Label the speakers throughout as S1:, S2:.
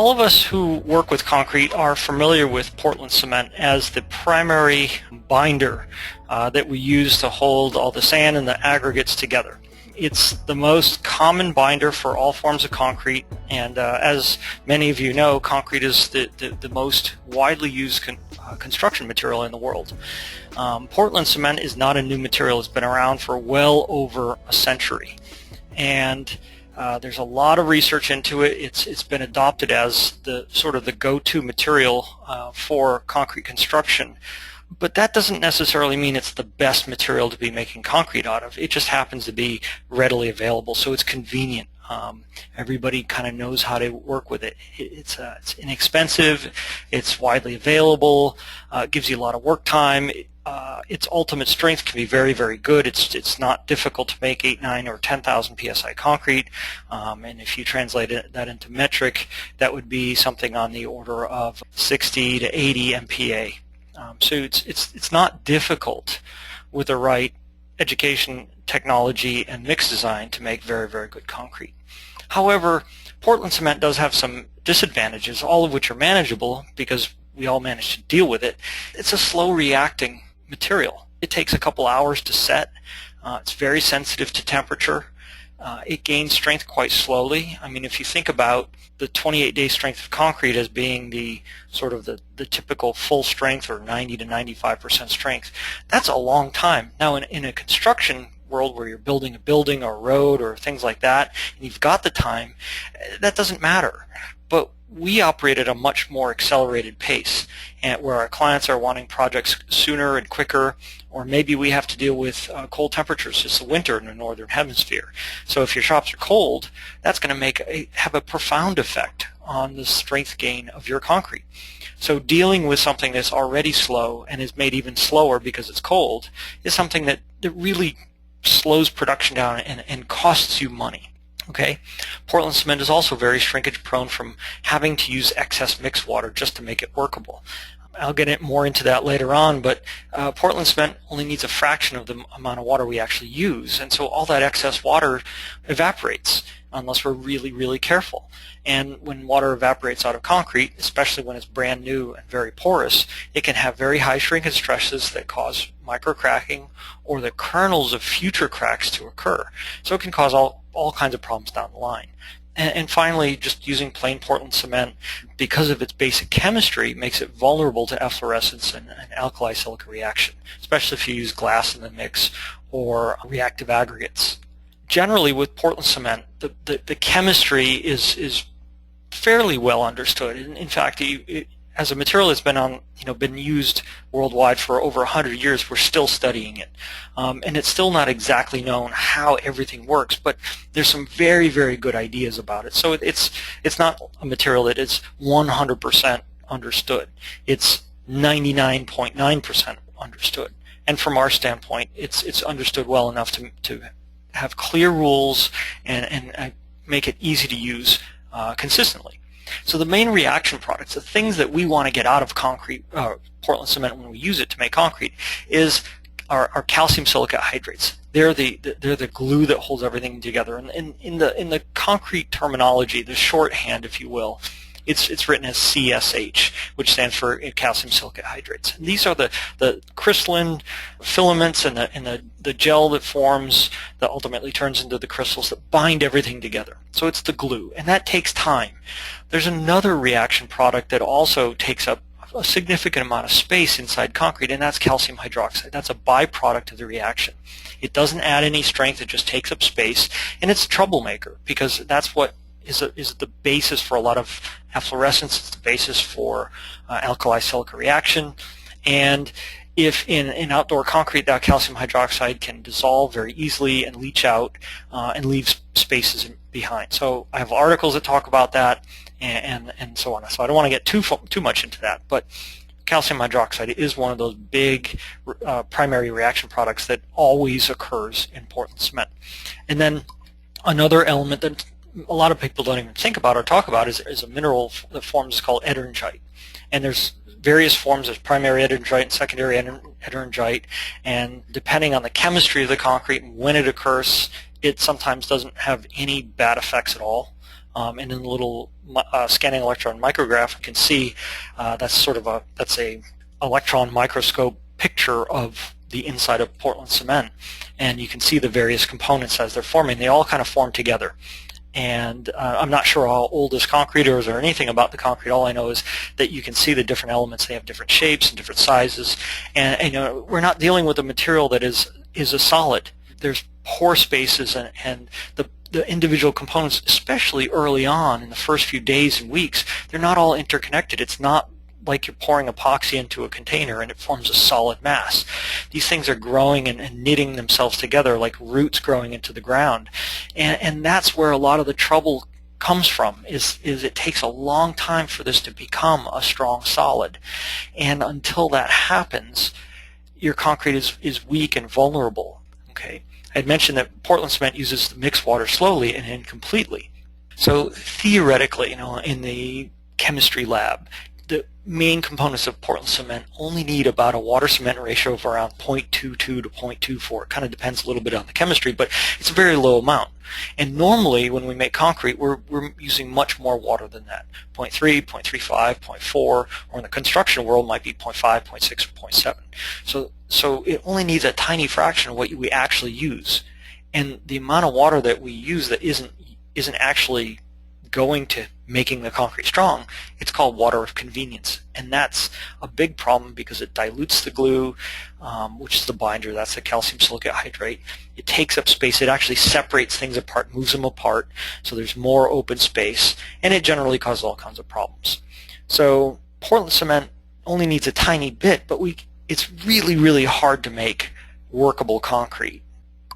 S1: All of us who work with concrete are familiar with Portland cement as the primary binder that we use to hold all the sand and the aggregates together. It's the most common binder for all forms of concrete, and as many of you know, concrete is the most widely used construction material in the world. Portland cement is not a new material. It's been around for well over a century, and there's a lot of research into it. It's been adopted as the sort of the go-to material for concrete construction. But that doesn't necessarily mean it's the best material to be making concrete out of. It just happens to be readily available, so it's convenient. Everybody kind of knows how to work with it. It's inexpensive, it's widely available, it gives you a lot of work time. Its ultimate strength can be very, very good. It's not difficult to make 8, 9, or 10,000 psi concrete, and if you translate that into metric, that would be something on the order of 60 to 80 MPa. So it's not difficult with the right education, technology, and mix design to make very, very good concrete. However, Portland cement does have some disadvantages, all of which are manageable because we all manage to deal with it. It's a slow reacting material. It takes a couple hours to set. It's very sensitive to temperature. It gains strength quite slowly. I mean, if you think about the 28-day strength of concrete as being the sort of the typical full strength, or 90 to 95% strength, that's a long time. Now, in a construction world where you're building a building or a road or things like that, and you've got the time, that doesn't matter. But we operate at a much more accelerated pace, and where our clients are wanting projects sooner and quicker, or maybe we have to deal with cold temperatures. It's the winter in the northern hemisphere. So if your shops are cold, that's going to have a profound effect on the strength gain of your concrete. So dealing with something that's already slow and is made even slower because it's cold is something that really slows production down and costs you money. Okay, Portland cement is also very shrinkage prone from having to use excess mixed water just to make it workable. I'll get more into that later on, but Portland cement only needs a fraction of the amount of water we actually use, and so all that excess water evaporates unless we're really, really careful. And when water evaporates out of concrete, especially when it's brand new and very porous, it can have very high shrinkage stresses that cause microcracking or the kernels of future cracks to occur. So it can cause all kinds of problems down the line. And finally, just using plain Portland cement, because of its basic chemistry, makes it vulnerable to efflorescence and alkali silica reaction, especially if you use glass in the mix or reactive aggregates. Generally, with Portland cement, the chemistry is fairly well understood. In fact, as a material that's been used worldwide for over 100 years, we're still studying it, and it's still not exactly known how everything works. But there's some very, very good ideas about it. So it's not a material that is 100% understood. It's 99.9% understood, and from our standpoint, it's understood well enough to have clear rules and make it easy to use consistently. So the main reaction products, the things that we want to get out of concrete, Portland cement when we use it to make concrete, are calcium silicate hydrates. They're the glue that holds everything together. And in the concrete terminology, the shorthand, if you will, it's written as CSH, which stands for calcium silicate hydrates. And these are the crystalline filaments and the gel that forms, that ultimately turns into the crystals that bind everything together. So it's the glue, and that takes time. There's another reaction product that also takes up a significant amount of space inside concrete, and that's calcium hydroxide. That's a byproduct of the reaction. It doesn't add any strength, it just takes up space, and it's a troublemaker because that's what is the basis for a lot of efflorescence. It's the basis for alkali silica reaction, and if in outdoor concrete that calcium hydroxide can dissolve very easily and leach out and leave spaces behind. So I have articles that talk about that and so on. So I don't want to get too much into that, but calcium hydroxide is one of those big primary reaction products that always occurs in Portland cement. And then another element that a lot of people don't even think about or talk about is a mineral that forms called edringite. And there's various forms of primary edringite and secondary edringite, and depending on the chemistry of the concrete and when it occurs, it sometimes doesn't have any bad effects at all. and in the little scanning electron micrograph, you can see that's a electron microscope picture of the inside of Portland cement, and you can see the various components as they're forming. They all kind of form together. And I'm not sure how old this concrete is or anything about the concrete. All I know is that you can see the different elements. They have different shapes and different sizes, and we're not dealing with a material that is a solid. There's pore spaces, and the individual components, especially early on in the first few days and weeks, they're not all interconnected. It's not like you're pouring epoxy into a container and it forms a solid mass. These things are growing and knitting themselves together like roots growing into the ground, and that's where a lot of the trouble comes from. Is it takes a long time for this to become a strong solid, and until that happens, your concrete is weak and vulnerable. Okay, I had mentioned that Portland cement uses the mixed water slowly and incompletely. So theoretically, in the chemistry lab, the main components of Portland cement only need about a water-cement ratio of around 0.22 to 0.24. It kind of depends a little bit on the chemistry, but it's a very low amount. And normally, when we make concrete, we're using much more water than that. 0.3, 0.35, 0.4, or in the construction world might be 0.5, 0.6, or 0.7. So it only needs a tiny fraction of what we actually use. And the amount of water that we use that isn't actually going to making the concrete strong, it's called water of convenience, and that's a big problem because it dilutes the glue, which is the binder. That's the calcium silicate hydrate. It takes up space. It actually separates things apart, moves them apart, so there's more open space, and it generally causes all kinds of problems. So Portland cement only needs a tiny bit, but it's really, really hard to make workable concrete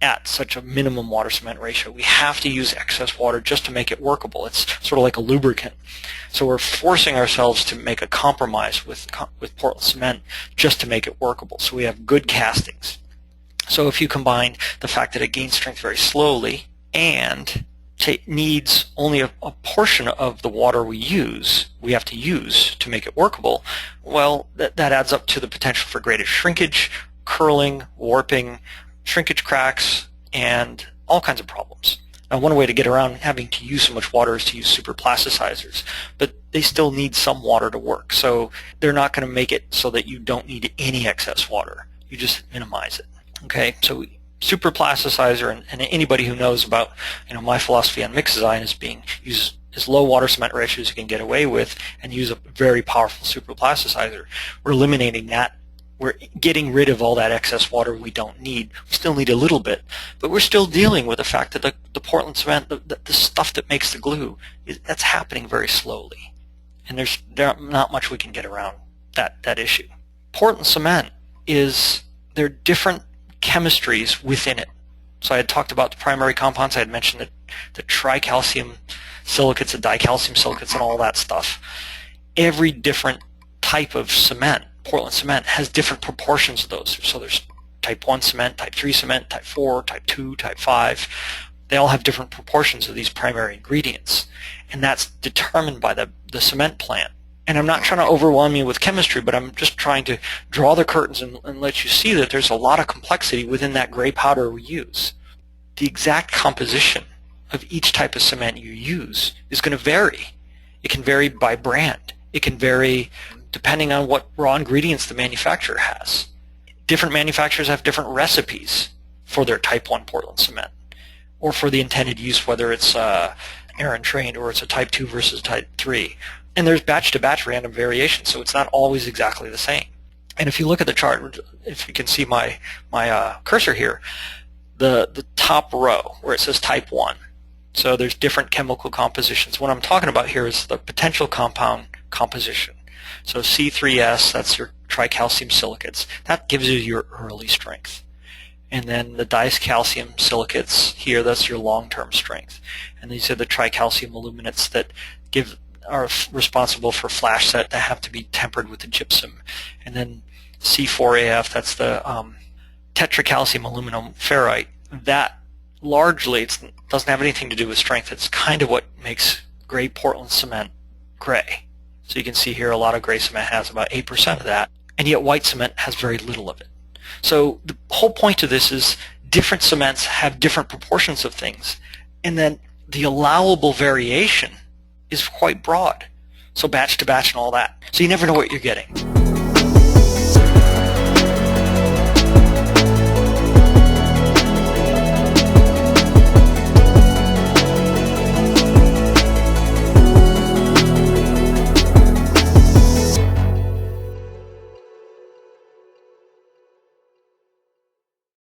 S1: at such a minimum water-cement ratio. We have to use excess water just to make it workable. It's sort of like a lubricant. So we're forcing ourselves to make a compromise with Portland cement just to make it workable. So we have good castings. So if you combine the fact that it gains strength very slowly and needs only a portion of the water we have to use to make it workable, well, that adds up to the potential for greater shrinkage, curling, warping, shrinkage cracks, and all kinds of problems. Now, one way to get around having to use so much water is to use superplasticizers, but they still need some water to work, so they're not going to make it so that you don't need any excess water. You just minimize it. Okay, so superplasticizer, and anybody who knows about my philosophy on mix design is use as low water cement ratios you can get away with and use a very powerful superplasticizer. We're eliminating that. We're getting rid of all that excess water we don't need. We still need a little bit, but we're still dealing with the fact that the Portland cement, the stuff that makes the glue, that's happening very slowly. And there's not much we can get around that issue. Portland cement there are different chemistries within it. So I had talked about the primary compounds. I had mentioned the tricalcium silicates, the dicalcium silicates, and all that stuff. Every different type of cement, Portland cement, has different proportions of those. So there's type 1 cement, type 3 cement, type 4, type 2, type 5. They all have different proportions of these primary ingredients, and that's determined by the cement plant. And I'm not trying to overwhelm you with chemistry, but I'm just trying to draw the curtains and let you see that there's a lot of complexity within that gray powder we use. The exact composition of each type of cement you use is going to vary. It can vary by brand. It can vary depending on what raw ingredients the manufacturer has. Different manufacturers have different recipes for their type 1 Portland cement, or for the intended use, whether it's air entrained or it's a type 2 versus type 3. And there's batch-to-batch random variation, so it's not always exactly the same. And if you look at the chart, if you can see my cursor here, the top row where it says type 1, so there's different chemical compositions. What I'm talking about here is the potential compound composition. So C3S, that's your tricalcium silicates. That gives you your early strength. And then the dicalcium silicates here, that's your long-term strength. And these are the tricalcium aluminates that are responsible for flash set that have to be tempered with the gypsum. And then C4AF, that's the tetracalcium aluminum ferrite. That largely doesn't have anything to do with strength. It's kind of what makes gray Portland cement gray. So you can see here a lot of gray cement has about 8% of that, and yet white cement has very little of it. So the whole point of this is different cements have different proportions of things, and then the allowable variation is quite broad. So batch to batch and all that. So you never know what you're getting.